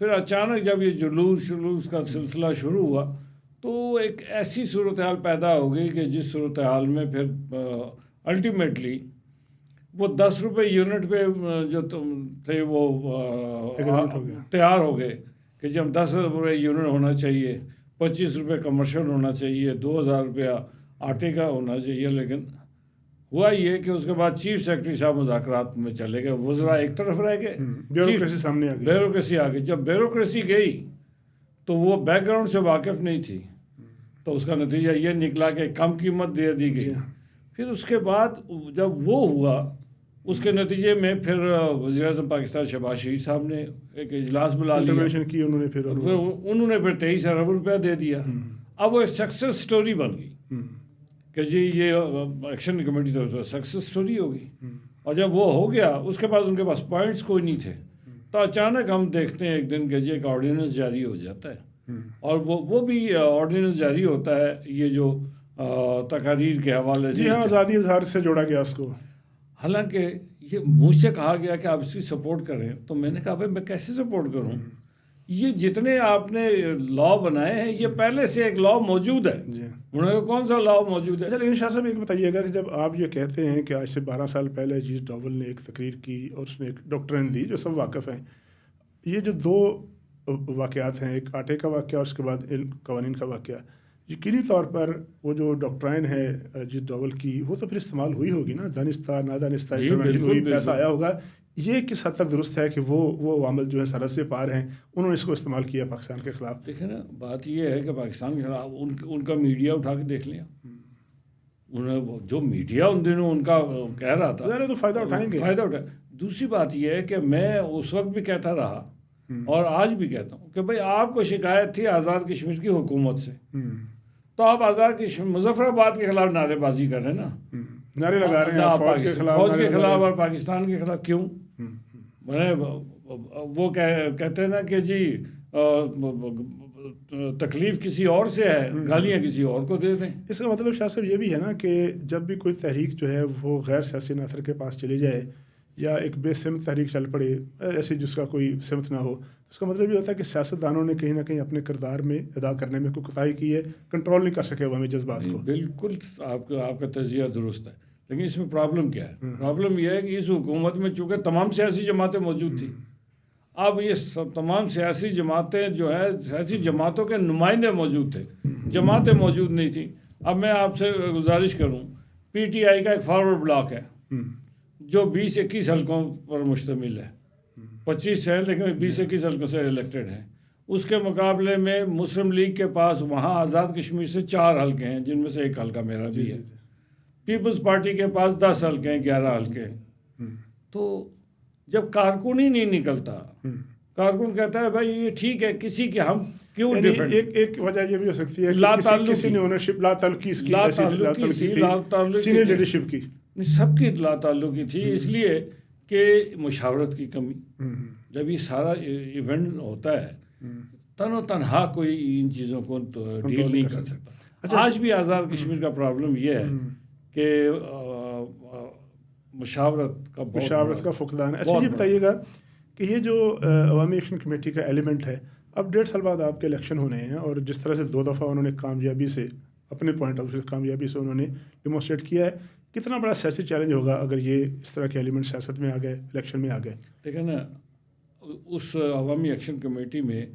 پھر اچانک جب یہ جلوس کا سلسلہ شروع ہوا تو ایک ایسی صورتحال پیدا ہو گئی کہ جس صورتحال میں پھر الٹیمیٹلی وہ 10 روپے یونٹ پہ جو تھے وہ تیار ہو گئے کہ جب 10 روپے یونٹ ہونا چاہیے، 25 روپے کمرشل ہونا چاہیے، 2000 روپیہ آٹے کا ہونا چاہیے. لیکن ہوا یہ کہ اس کے بعد چیف سیکرٹری صاحب مذاکرات میں چلے گئے، وزراء ایک طرف رہ گئے، بیوروکریسی سامنے آ گئی. بیوروکریسی آ گئی. جب بیوروکریسی گئی تو وہ بیک گراؤنڈ سے واقف نہیں تھی، تو اس کا نتیجہ یہ نکلا کہ کم قیمت دے دی گئی. پھر اس کے بعد جب وہ ہوا، اس کے نتیجے میں پھر وزیر اعظم پاکستان شہباز شریف صاحب نے ایک اجلاس بلا لیا، انہوں نے پھر 23 ارب روپیہ دے دیا. اب وہ ایک سکسیس سٹوری بن گئی کہ جی یہ ایکشن کمیٹی تو سکسیس سٹوری ہوگی. اور جب وہ ہو گیا اس کے بعد ان کے پاس پوائنٹس کوئی نہیں تھے، تو اچانک ہم دیکھتے ہیں ایک دن کہ جی ایک آرڈیننس جاری ہو جاتا ہے، اور وہ بھی آرڈیننس جاری ہوتا ہے یہ جو تقاریر کے حوالے سے، آزادی اظہار سے جوڑا گیا اس کو. حالانکہ یہ مجھ سے کہا گیا کہ آپ اس کی سپورٹ کریں، تو میں نے کہا بھائی میں کیسے سپورٹ کروں؟ یہ جتنے آپ نے لا بنائے ہیں یہ پہلے سے ایک لا موجود ہے. انہوں نے کون سا لا موجود ہے؟ لیکن شاہ صاحب ایک بتائیے گا کہ جب آپ یہ کہتے ہیں کہ آج سے 12 سال پہلے اجیت ڈوبل نے ایک تقریر کی اور اس نے ایک ڈاکٹرین دی جو سب واقف ہیں، یہ جو 2 واقعات ہیں، ایک آٹے کا واقعہ اور اس کے بعد ان قوانین کا واقعہ، یقینی طور پر وہ جو ڈاکٹرائن ہے اجیت ڈوبل کی وہ تو پھر استعمال ہوئی ہوگی نا، دانستہ نادانستہ ہوئی، پیسہ آیا ہوگا. یہ کس حد تک درست ہے کہ وہ عوامل جو ہے سرحد سے پار ہیں انہوں نے اس کو استعمال کیا پاکستان کے خلاف؟ دیکھیں نا، بات یہ ہے کہ پاکستان کے خلاف ان کا میڈیا اٹھا کے دیکھ لیا، انہیں جو میڈیا ان دنوں ان کا کہہ رہا تھا تو فائدہ اٹھائیں گے، فائدہ اٹھائیں. دوسری بات یہ ہے کہ میں اس وقت بھی کہتا رہا اور آج بھی کہتا ہوں کہ بھائی آپ کو شکایت تھی آزاد کشمیر کی حکومت سے، تو آپ آزاد کشمیر مظفر آباد کے خلاف نعرے بازی کر رہے ہیں نا، نعرے لگا رہے ہیں فوج کے خلاف اور پاکستان کے خلاف. کیوں؟ وہ کہتے ہیں نا کہ جی تکلیف کسی اور سے ہے، گالیاں کسی اور کو دے دیں. اس کا مطلب شاہ صاحب یہ بھی ہے نا کہ جب بھی کوئی تحریک جو ہے وہ غیر سیاسی عناصر کے پاس چلی جائے یا ایک بے سمت تحریک چل پڑے ایسی جس کا کوئی سمت نہ ہو، اس کا مطلب یہ ہوتا ہے کہ سیاستدانوں نے کہیں نہ کہیں اپنے کردار میں ادا کرنے میں کوئی کوتاہی کی ہے، کنٹرول نہیں کر سکے عوامی جذبات کو. بالکل آپ کا تجزیہ درست ہے، لیکن اس میں پرابلم کیا ہے؟ پرابلم یہ ہے کہ اس حکومت میں چونکہ تمام سیاسی جماعتیں موجود تھیں، اب یہ تمام سیاسی جماعتیں جو ہے سیاسی جماعتوں کے نمائندے موجود تھے، جماعتیں موجود نہیں تھیں. اب میں آپ سے گزارش کروں، پی ٹی آئی کا ایک فارورڈ بلاک ہے جو 20-21 حلقوں پر مشتمل ہے، 25 ہیں لیکن 20-21 حلقوں سے الیکٹڈ ہیں. اس کے مقابلے میں مسلم لیگ کے پاس وہاں آزاد کشمیر سے 4 حلقے ہیں جن میں سے ایک حلقہ میرا بھی ہے. پیپلز پارٹی کے پاس 10 حلقے ہیں، 11 حلقے ہیں. تو جب کارکن ہی نہیں نکلتا، کارکن کہتا ہے بھائی یہ ٹھیک ہے، کسی کے ہم کیوں ڈیفینڈ. ایک وجہ یہ بھی ہو سکتی ہے کہ کسی نے اونرشپ لا تعلقی سینئر لیڈرشپ کی، سب کی لا تعلقی تھی، اس لیے کہ مشاورت کی کمی. جب یہ سارا ایونٹ ہوتا ہے تن و تنہا کوئی ان چیزوں کو ڈیل نہیں کر سکتا. آج بھی آزاد کشمیر کا پرابلم یہ ہے کہ مشاورت کا فقدان ہے. اچھا یہ بتائیے گا کہ یہ جو عوامی ایکشن کمیٹی کا ایلیمنٹ ہے، اب 1.5 سال بعد آپ کے الیکشن ہونے ہیں اور جس طرح سے 2 دفعہ انہوں نے کامیابی سے اپنے پوائنٹ آف ویو سے کامیابی سے انہوں نے ڈیمونسٹریٹ کیا ہے، کتنا بڑا سیاسی چیلنج ہوگا اگر یہ اس طرح کے ایلیمنٹ سیاست میں آ گئے، الیکشن میں آ گئے؟ دیکھیں نا، اس عوامی ایکشن کمیٹی میں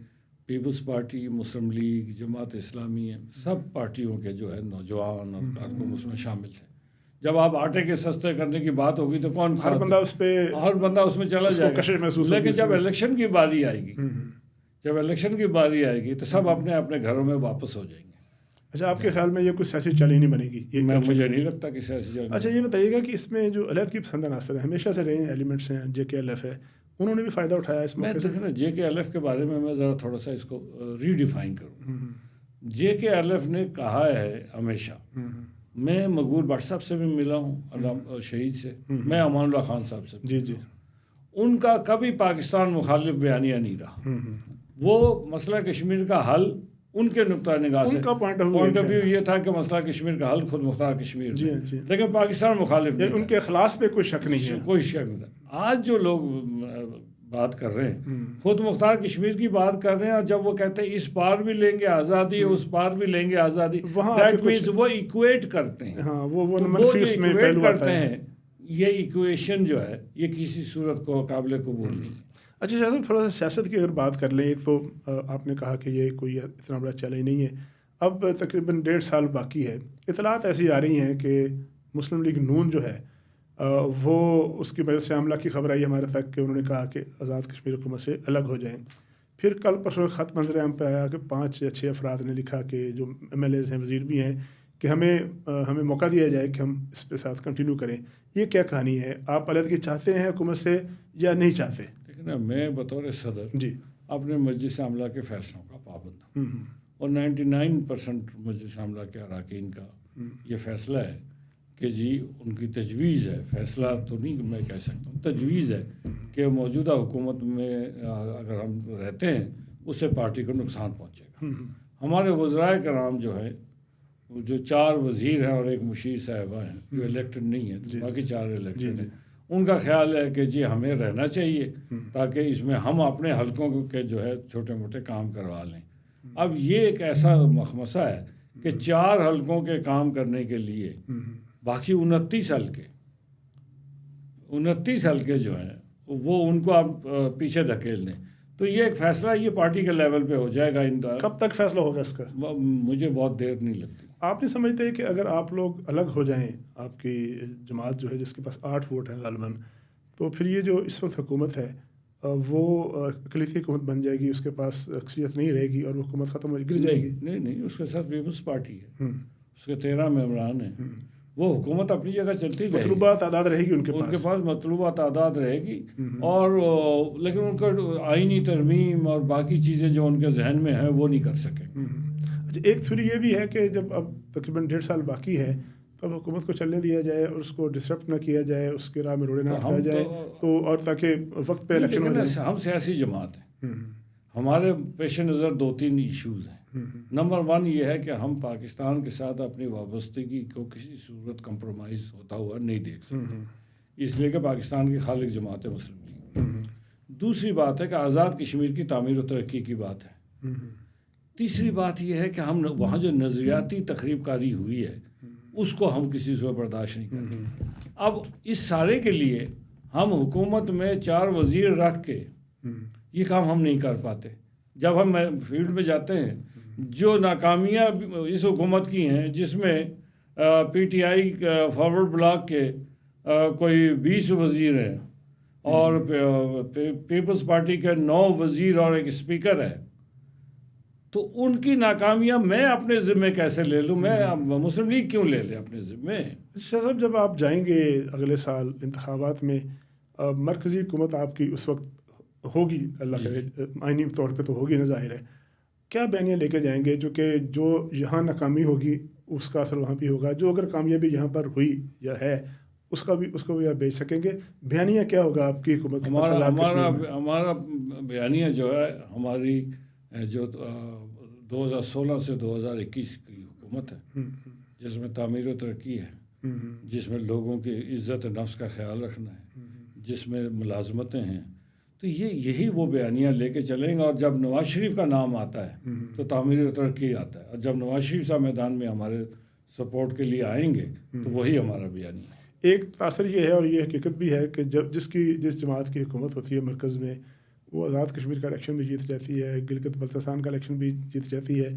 پیپلز پارٹی، مسلم لیگ، جماعت اسلامی ہے، سب پارٹیوں کے جو ہے نوجوان اور کارکن اس میں شامل تھے. جب آپ آٹے کے سستے کرنے کی بات ہوگی تو کون ہر بندہ اس میں چلا جائے گا. لیکن جب الیکشن کی باری آئے گی تو سب اپنے اپنے گھروں میں واپس ہو جائیں گے. اچھا، آپ کے خیال میں یہ کوئی سیاسی چیلنج نہیں بنے گی؟ مجھے نہیں لگتا کہ سیاسی چیلنج. اچھا یہ بتائیے گا کہ اس میں جو علیحدگی پسند عناصر ہیں ہمیشہ سے رہے ہیں، ایلیمنٹس ہیں، JKLF ہے، انہوں نے بھی فائدہ اٹھایا اس میں. دیکھیں نا JKLF کے بارے میں ذرا تھوڑا سا اس کو ری ڈیفائن کروں. JKLF نے کہا ہے ہمیشہ، میں مقبول بٹ صاحب سے بھی ملا ہوں، علامہ شہید سے، میں امان اللہ خان صاحب سے، جی ان کا کبھی پاکستان مخالف بیانیہ نہیں رہا. وہ مسئلہ کشمیر کا حل ان کے نقطہ نگاہ سے پوائنٹ آف ویو یہ تھا کہ مسئلہ کشمیر کا حل خود مختار کشمیر، لیکن پاکستان مخالف نہیں. ان کے اخلاص پہ کوئی شک نہیں ہے، کوئی شک نہیں. آج جو لوگ بات کر رہے ہیں، خود مختار کشمیر کی بات کر رہے ہیں، اور جب وہ کہتے ہیں اس پار بھی لیں گے آزادی، اس پار بھی لیں گے آزادی، دیٹ مینس وہ ایکویٹ کرتے ہیں. ہاں وہ تو وہ جو ایکویٹ کرتے ہیں، یہ ایکویشن جو ہے یہ کسی صورت کو قابل قبول نہیں ہے. اچھا شاہ صاحب، تھوڑا سا سیاست کی اگر بات کر لیں، ایک تو آپ نے کہا کہ یہ کوئی اتنا بڑا چیلنج نہیں ہے، اب تقریباً 1.5 سال باقی ہے. اطلاعات ایسی آ رہی ہیں کہ مسلم لیگ نون جو ہے وہ اس کی وجہ سے عملہ کی خبر آئی ہمارے تک کہ انہوں نے کہا کہ آزاد کشمیر حکومت سے الگ ہو جائیں. پھر کل پرسوں خط منظر عام پہ آیا کہ 5 یا 6 افراد نے لکھا کہ جو MLAs ہیں، وزیر بھی ہیں، کہ ہمیں موقع دیا جائے کہ ہم اس کے ساتھ کنٹینیو کریں. یہ کیا کہانی ہے؟ آپ علیحدگی چاہتے ہیں حکومت سے یا نہیں چاہتے؟ لیکن میں بطور صدر جی اپنے مجلس عاملہ کے فیصلوں کا پابند ہوں، اور 99% مجلس عاملہ کے اراکین کا یہ فیصلہ ہے کہ جی ان کی تجویز ہے، فیصلہ تو نہیں میں کہہ سکتا ہوں، تجویز ہے کہ موجودہ حکومت میں اگر ہم رہتے ہیں اس سے پارٹی کو نقصان پہنچے گا. ہمارے وزرائے کرام جو ہے، جو 4 وزیر ہیں اور ایک مشیر صاحبہ ہیں جو الیکٹڈ نہیں ہیں، باقی 4 الیکٹڈ ہیں، ان کا خیال ہے کہ جی ہمیں رہنا چاہیے تاکہ اس میں ہم اپنے حلقوں کے جو ہے چھوٹے موٹے کام کروا لیں. اب یہ ایک ایسا مخمصہ ہے کہ 4 حلقوں کے کام کرنے کے لیے باقی 29 حلقے جو ہیں وہ ان کو آپ پیچھے دھکیل دیں. تو یہ ایک فیصلہ یہ پارٹی کے لیول پہ ہو جائے گا. کب تک فیصلہ ہوگا اس کا؟ مجھے بہت دیر نہیں لگتی. آپ نہیں سمجھتے کہ اگر آپ لوگ الگ ہو جائیں، آپ کی جماعت جو ہے جس کے پاس 8 ووٹ ہے غالباً، تو پھر یہ جو اس وقت حکومت ہے وہ اقلیتی حکومت بن جائے گی، اس کے پاس اکثریت نہیں رہے گی اور وہ حکومت ختم ہو گر جائے گی؟ نہیں، اس کے ساتھ پیپلز پارٹی ہے، اس کے 13 ممبران ہیں، وہ حکومت اپنی جگہ چلتی رہے گی، مطلوبہ تعداد رہے گی ان کے پاس مطلوبہ تعداد رہے گی، اور لیکن ان کا آئینی ترمیم اور باقی چیزیں جو ان کے ذہن میں ہیں وہ نہیں کر سکیں. اچھا، ایک تھیوری یہ بھی ہے کہ جب اب تقریباً 1.5 سال باقی ہے تو اب حکومت کو چلنے دیا جائے اور اس کو ڈسرپٹ نہ کیا جائے، اس کے راہ میں روڑے نہ اٹکایا جائے، تو اور تاکہ وقت پہ الیکشن ہو جائے. ہم سیاسی جماعت ہیں، ہمارے پیش نظر 2-3 ایشوز ہیں. نمبر 1 یہ ہے کہ ہم پاکستان کے ساتھ اپنی وابستگی کو کسی صورت کمپرومائز ہوتا ہوا نہیں دیکھ سکتے، اس لیے کہ پاکستان کی خالق جماعت مسلم لیگ. دوسری بات ہے کہ آزاد کشمیر کی تعمیر و ترقی کی بات ہے. تیسری بات یہ ہے کہ ہم وہاں جو نظریاتی تخریب کاری ہوئی ہے اس کو ہم کسی سے برداشت نہیں کریں. اب اس سارے کے لیے ہم حکومت میں 4 وزیر رکھ کے یہ کام ہم نہیں کر پاتے. جب ہم فیلڈ میں جاتے ہیں، جو ناکامیاں اس حکومت کی ہیں جس میں PTI فارورڈ بلاک کے کوئی 20 وزیر ہیں اور پیپلز پارٹی کے 9 وزیر اور ایک اسپیکر ہے، تو ان کی ناکامیاں میں اپنے ذمے کیسے لے لوں؟ میں مسلم لیگ کیوں لے لے اپنے ذمے؟ شاہ صاحب، جب آپ جائیں گے اگلے سال انتخابات میں، مرکزی حکومت آپ کی اس وقت ہوگی، اللہ کرے آئینی طور پہ تو ہوگی نا، ظاہر ہے، کیا بیانیاں لے کے جائیں گے جو یہاں ناکامی ہوگی اس کا اثر وہاں بھی ہوگا، جو اگر کامیابی یہاں پر ہوئی یا ہے اس کو بھی آپ بیچ سکیں گے؟ بیانیہ کیا ہوگا آپ کی حکومت کا؟ ہمارا بیانیہ جو ہے، ہماری جو 2016 سے 2021 کی حکومت ہے، جس میں تعمیر و ترقی ہے، جس میں لوگوں کی عزت نفس کا خیال رکھنا ہے، جس میں ملازمتیں ہیں، تو یہی وہ بیانیہ لے کے چلیں گے. اور جب نواز شریف کا نام آتا ہے تو تعمیر و ترقی آتا ہے، اور جب نواز شریف صاحب میدان میں ہمارے سپورٹ کے لیے آئیں گے تو وہی ہمارا بیانیہ ہے. ایک تاثر یہ ہے اور یہ حقیقت بھی ہے کہ جس جماعت کی حکومت ہوتی ہے مرکز میں، وہ آزاد کشمیر کا الیکشن بھی جیت جاتی ہے، گلگت بلتستان کا الیکشن بھی جیت جاتی ہے.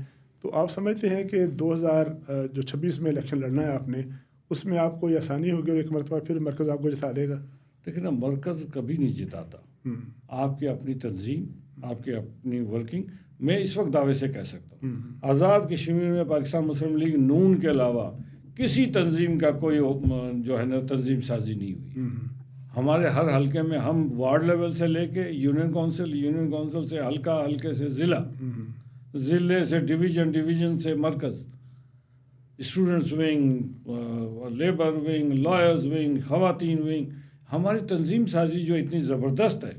تو آپ سمجھتے ہیں کہ 2026 میں الیکشن لڑنا ہے آپ نے، اس میں آپ کو یہ آسانی ہوگی اور ایک مرتبہ پھر مرکز آپ کو جتا دے گا؟ لیکن مرکز کبھی نہیں جتاتا. آپ کی اپنی تنظیم، آپ کی اپنی ورکنگ، میں اس وقت دعوے سے کہہ سکتا ہوں آزاد کشمیر میں پاکستان مسلم لیگ نون کے علاوہ کسی تنظیم کا کوئی جو ہے نا تنظیم سازی نہیں ہوئی. ہمارے ہر حلقے میں ہم وارڈ لیول سے لے کے یونین کونسل سے حلقے سے ضلع سے ڈویژن سے مرکز، students wing, labour wing, lawyers wing, خواتین ونگ، ہماری تنظیم سازی جو اتنی زبردست ہے،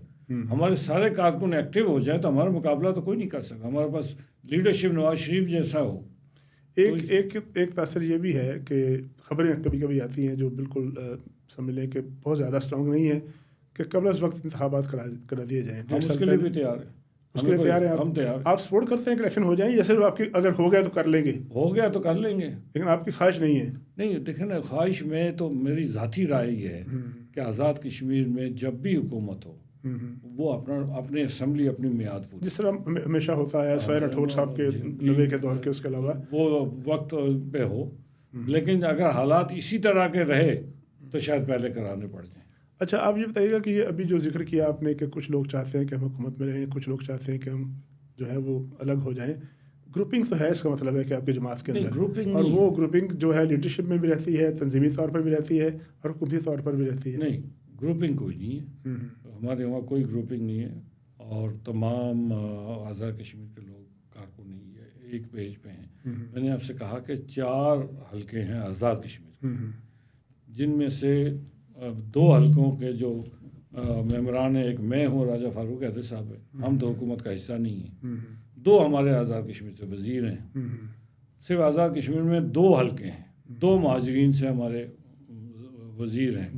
ہمارے سارے کارکن ایکٹیو ہو جائیں تو ہمارا مقابلہ تو کوئی نہیں کر سکتا. ہمارے پاس لیڈرشپ نواز شریف جیسا ہو. ایک تاثر یہ بھی ہے کہ خبریں کبھی کبھی آتی ہیں جو بالکل سمجھ لیں کہ بہت زیادہ اسٹرانگ نہیں ہیں، کہ قبل از وقت انتخابات کرا دیے جائیں؟ ہم اس کے لیے بھی تیار ہیں. اس کے لیے تیار ہیں ہم تیار. آپ سپورٹ کرتے ہیں کہ الیکشن ہو جائیں یا صرف آپ کی اگر ہو گیا تو کر لیں گے؟ ہو گیا تو کر لیں گے, لیکن آپ کی خواہش نہیں ہے؟ نہیں دیکھیں نا, خواہش میں تو میری ذاتی رائے یہ ہے کہ آزاد کشمیر میں جب بھی حکومت ہو وہ اپنی اسمبلی اپنی میعاد پوری, جس طرح ہمیشہ ہوتا ہے سوائے راٹھور صاحب کے 90 کے دور کے, اس کے علاوہ وہ وقت پہ ہو. لیکن اگر حالات اسی طرح کے رہے تو شاید پہلے کرانے پڑ جائیں. اچھا, آپ یہ بتائیے گا کہ یہ ابھی جو ذکر کیا آپ نے کہ کچھ لوگ چاہتے ہیں کہ ہم حکومت میں رہیں, کچھ لوگ چاہتے ہیں کہ ہم جو ہے وہ الگ ہو جائیں. گروپنگ تو ہے, اس کا مطلب ہے کہ آپ کی جماعت کے اندر, اور وہ گروپنگ جو ہے لیڈرشپ میں بھی رہتی ہے, تنظیمی طور پر بھی رہتی ہے, اور حکومتی طور پر بھی رہتی ہے. نہیں, گروپنگ کوئی نہیں ہے ہمارے وہاں, کوئی گروپنگ نہیں ہے. اور تمام آزاد کشمیر کے لوگ کارکن نہیں ہے, ایک پیج پہ ہیں. میں نے آپ سے کہا کہ 4 حلقے ہیں آزاد کشمیر, جن میں سے 2 حلقوں کے جو ممبران ہیں, ایک میں ہوں, راجہ فاروق حیدر صاحب ہے, ہم تو حکومت کا حصہ نہیں ہیں. 2 ہمارے آزاد کشمیر سے وزیر ہیں. صرف آزاد کشمیر میں 2 حلقے ہیں, 2 مہاجرین سے ہمارے وزیر ہیں.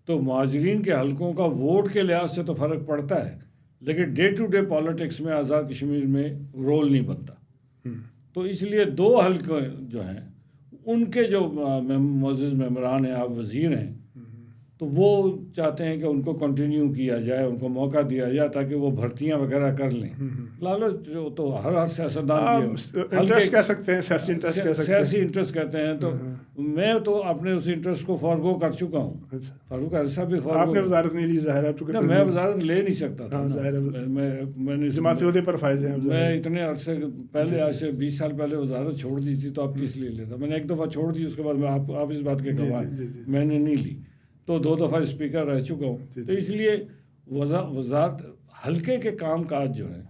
تو مہاجرین کے حلقوں کا ووٹ کے لحاظ سے تو فرق پڑتا ہے, لیکن ڈے ٹو ڈے پالیٹکس میں آزاد کشمیر میں رول نہیں بنتا. تو اس لیے 2 حلقے جو ہیں ان کے جو معزز ممبران ہیں, آپ وزیر ہیں, تو وہ چاہتے ہیں کہ ان کو کنٹینیو کیا جائے, ان کو موقع دیا جائے تاکہ وہ بھرتیاں وغیرہ کر لیں. لالچ جو تو ہر سیاستدان انٹرسٹ کہہ سکتے ہیں, سیاسی انٹرسٹ کہہ سکتے ہیں, سیاسی انٹرسٹ کہتے ہیں. تو میں تو اپنے اس انٹرسٹ کو فارغو کر چکا ہوں. فاروق حیدر صاحب بھی آپ نے وزارت نہیں لی, ظاہر ہے میں وزارت لے نہیں سکتا تھا. میں نے جماعتی عہدے پر فائز ہیں. میں اتنے عرصے پہلے, آج سے 20 سال پہلے وزارت چھوڑ دی تھی, تو آپ کس لیے لیتا. میں نے ایک دفعہ چھوڑ دی, اس کے بعد میں آپ اس بات کے گواہ ہیں, میں نے نہیں لی. تو 2 دفعہ اسپیکر رہ چکا ہوں. تو اس لیے وزارت حلقے کے کام کاج جو ہے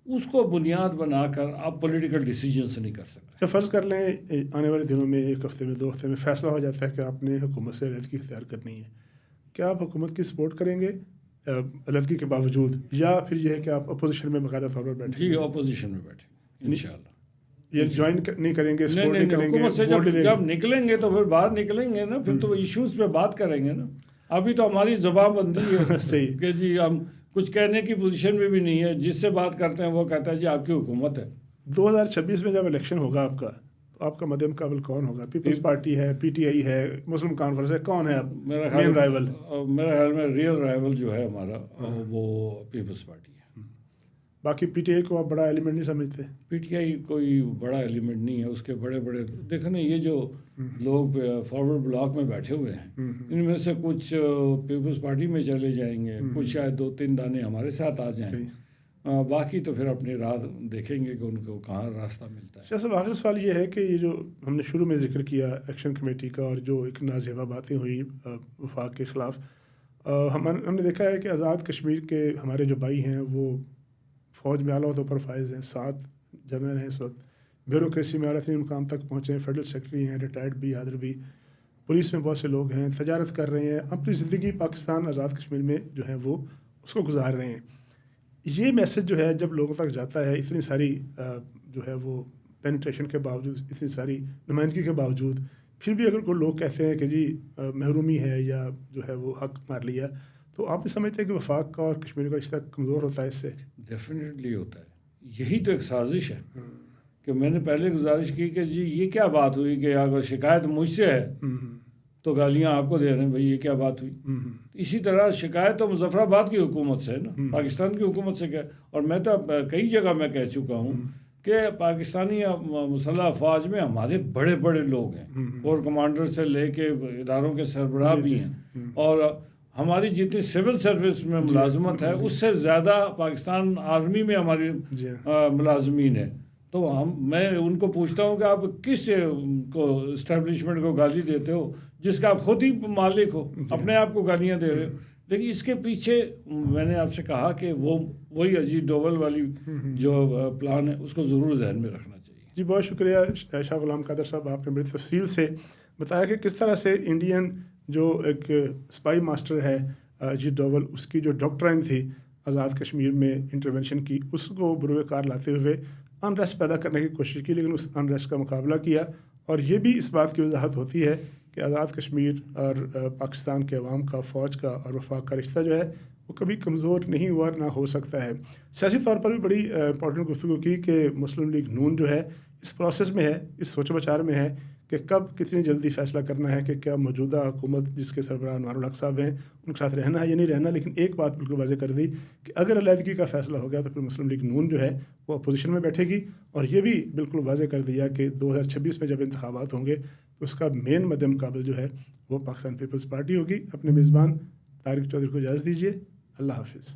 اس کو بنیاد بنا کر آپ پولیٹیکل ڈیسیجنس نہیں کر سکتے. اچھا, فرض کر لیں آنے والے دنوں میں 1 ہفتے میں 2 ہفتے میں فیصلہ ہو جاتا ہے کہ آپ نے حکومت سے علیحدگی اختیار کرنی ہے, کیا آپ حکومت کی سپورٹ کریں گے علیحدگی کے باوجود, یا پھر یہ ہے کہ آپ اپوزیشن میں باقاعدہ طور پر بیٹھیں؟ جی, اپوزیشن میں بیٹھیں انشاءاللہ. یہ جوائن نہیں کریں گے, سپورٹ نہیں کریں گے, حکومت سے جب نکلیں گے تو پھر باہر نکلیں گے نا, پھر تو ایشوز پہ بات کریں گے نا. ابھی تو ہماری زبان بندی ہے صحیح کہ جی ہم کچھ کہنے کی پوزیشن میں بھی نہیں ہے. جس سے بات کرتے ہیں وہ کہتا ہے جی آپ کی حکومت ہے. 2026 میں جب الیکشن ہوگا آپ کا, تو آپ کا مد مقابل کون ہوگا؟ پیپلز پارٹی ہے, پی ٹی آئی ہے, مسلم کانفرنس ہے, کون ہے اب مین رائیول؟ میرا خیال میں ریئل رائیول جو ہے ہمارا وہ پیپلز پارٹی ہے. باقی پی ٹی آئی کو آپ بڑا ایلیمنٹ نہیں سمجھتے؟ پی ٹی آئی کوئی بڑا ایلیمنٹ نہیں ہے. اس کے بڑے دیکھیں نا, یہ جو لوگ فارورڈ بلاک میں بیٹھے ہوئے ہیں, ان میں سے کچھ پیپلز پارٹی میں چلے جائیں گے, کچھ شاید 2-3 دانے ہمارے ساتھ آ جائیں, باقی تو پھر اپنی راہ دیکھیں گے کہ ان کو کہاں راستہ ملتا ہے. شاہ صاحب, آخر سوال یہ ہے کہ یہ جو ہم نے شروع میں ذکر کیا ایکشن کمیٹی کا, اور جو ایک نازیبا باتیں ہوئی وفاق کے خلاف, ہم نے دیکھا ہے کہ آزاد کشمیر کے ہمارے جو بھائی ہیں وہ فوج میں اعلیٰ عہدوں پر فائز ہیں, 7 جنرل ہیں اس وقت, بیوروکریسی میں اعلیٰ ترین مقام تک پہنچے ہیں, فیڈرل سیکرٹری ہیں, ریٹائرڈ بھی, حاضر بھی, پولیس میں بہت سے لوگ ہیں, تجارت کر رہے ہیں, اپنی زندگی پاکستان آزاد کشمیر میں جو ہے وہ اس کو گزار رہے ہیں. یہ میسج جو ہے جب لوگوں تک جاتا ہے, اتنی ساری جو ہے وہ پینیٹریشن کے باوجود, اتنی ساری نمائندگی کے باوجود, پھر بھی اگر کوئی لوگ کہتے ہیں کہ جی محرومی ہے یا جو ہے وہ حق مار لیا, تو آپ نہیں سمجھتے کہ وفاق کا اور کشمیر کا رشتہ کمزور ہوتا ہے اس سے؟ ڈیفینیٹلی ہوتا ہے. یہی تو ایک سازش ہے کہ میں نے پہلے گزارش کی کہ جی یہ کیا بات ہوئی کہ اگر شکایت مجھ سے ہے تو گالیاں آپ کو دے رہے ہیں, بھائی یہ کیا بات ہوئی. اسی طرح شکایت تو مظفر آباد کی حکومت سے ہے نا, پاکستان کی حکومت سے کیا. اور میں تو کئی جگہ میں کہہ چکا ہوں کہ پاکستانی مسلح افواج میں ہمارے بڑے لوگ ہیں, کور کمانڈر سے لے کے اداروں کے سربراہ بھی ہیں, اور ہماری جتنی سول سروس میں ملازمت ہے اس سے زیادہ پاکستان آرمی میں ہماری ملازمین ہیں. تو میں ان کو پوچھتا ہوں کہ آپ کس کو اسٹیبلشمنٹ کو گالی دیتے ہو جس کا آپ خود ہی مالک ہو, اپنے آپ کو گالیاں دے رہے ہو. لیکن اس کے پیچھے میں نے آپ سے کہا کہ وہی اجیت ڈوبل والی جو پلان ہے اس کو ضرور ذہن میں رکھنا چاہیے. جی بہت شکریہ شاہ غلام قادر صاحب, آپ نے بڑی تفصیل سے بتایا کہ کس طرح سے انڈین جو ایک اسپائی ماسٹر ہے اجیت ڈوبل, اس کی جو ڈاکٹرائن تھی آزاد کشمیر میں انٹرونشن کی, اس کو بروئے کار لاتے ہوئے انریسٹ پیدا کرنے کی کوشش کی, لیکن اس انریسٹ کا مقابلہ کیا. اور یہ بھی اس بات کی وضاحت ہوتی ہے کہ آزاد کشمیر اور پاکستان کے عوام کا، فوج کا اور وفاق کا رشتہ جو ہے وہ کبھی کمزور نہیں ہوا اور نہ ہو سکتا ہے۔ سیاسی طور پر بھی بڑی امپورٹنٹ گفتگو کی کہ مسلم لیگ نون جو ہے اس پروسیس میں ہے، اس سوچ بچار میں ہے کہ کب کتنی جلدی فیصلہ کرنا ہے کہ کیا موجودہ حکومت جس کے سربراہ انوار الحق صاحب ہیں ان کے ساتھ رہنا ہے یا نہیں رہنا۔ لیکن ایک بات بالکل واضح کر دی کہ اگر علیحدگی کا فیصلہ ہو گیا تو پھر مسلم لیگ نون جو ہے وہ اپوزیشن میں بیٹھے گی، اور یہ بھی بالکل واضح کر دیا کہ 2026 میں جب انتخابات ہوں گے تو اس کا مین مد مقابل جو ہے وہ پاکستان پیپلز پارٹی ہوگی۔ اپنے میزبان طارق چودھری کو اجازت دیجیے، اللہ حافظ۔